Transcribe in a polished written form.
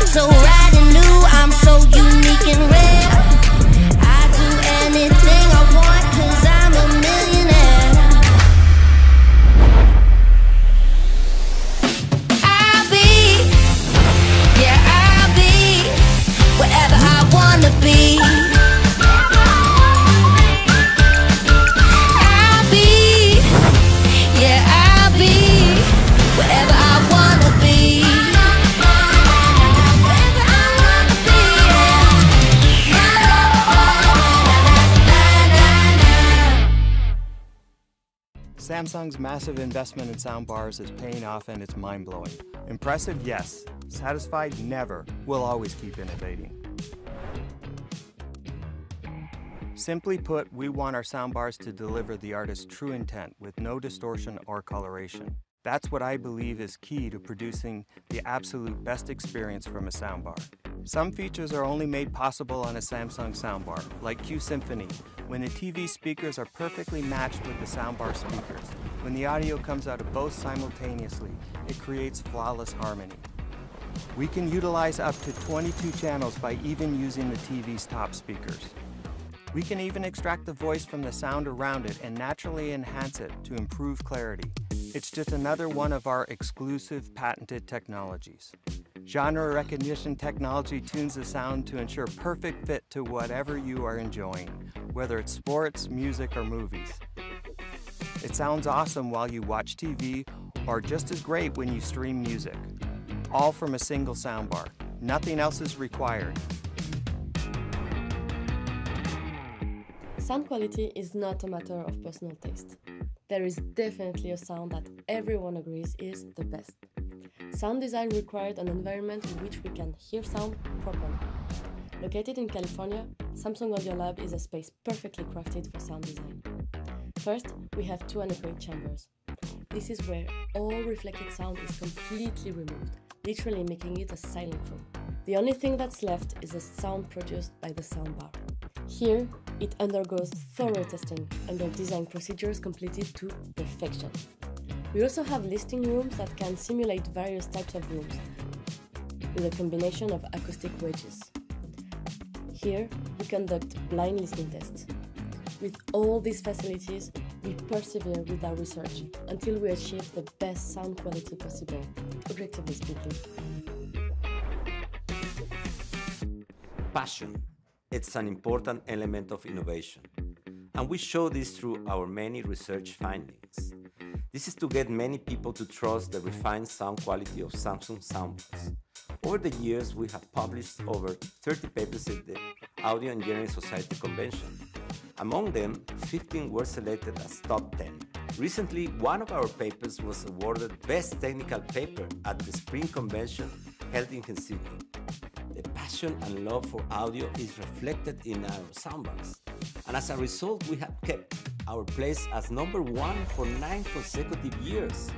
so rad and new, I'm so unique and rare. I do anything I want, 'cause I'm a millionaire. I'll be, yeah, I'll be whatever I wanna be. I'll be, yeah, I'll be whatever I wanna be. Whatever I wanna be, yeah. Samsung's massive investment in soundbars is paying off, and it's mind-blowing. Impressive? Yes. Satisfied? Never. We'll always keep innovating. Simply put, we want our soundbars to deliver the artist's true intent with no distortion or coloration. That's what I believe is key to producing the absolute best experience from a soundbar. Some features are only made possible on a Samsung soundbar, like Q Symphony, when the TV speakers are perfectly matched with the soundbar speakers. When the audio comes out of both simultaneously, it creates flawless harmony. We can utilize up to 22 channels by even using the TV's top speakers. We can even extract the voice from the sound around it and naturally enhance it to improve clarity. It's just another one of our exclusive patented technologies. Genre recognition technology tunes the sound to ensure perfect fit to whatever you are enjoying, whether it's sports, music, or movies. It sounds awesome while you watch TV, or just as great when you stream music. All from a single soundbar. Nothing else is required. Sound quality is not a matter of personal taste. There is definitely a sound that everyone agrees is the best. Sound design required an environment in which we can hear sound properly. Located in California, Samsung Audio Lab is a space perfectly crafted for sound design. First, we have two anechoic chambers. This is where all reflected sound is completely removed, literally making it a silent room. The only thing that's left is the sound produced by the soundbar. Here, it undergoes thorough testing under design procedures completed to perfection. We also have listening rooms that can simulate various types of rooms with a combination of acoustic wedges. Here, we conduct blind listening tests. With all these facilities, we persevere with our research until we achieve the best sound quality possible, objectively speaking. Passion. It's an important element of innovation, and we show this through our many research findings. This is to get many people to trust the refined sound quality of Samsung soundbars. Over the years, we have published over 30 papers at the Audio Engineering Society convention. Among them, 15 were selected as top 10. Recently, one of our papers was awarded Best Technical Paper at the Spring Convention held in Helsinki. The passion and love for audio is reflected in our soundbars, and as a result, we have kept our place as #1 for 9 consecutive years.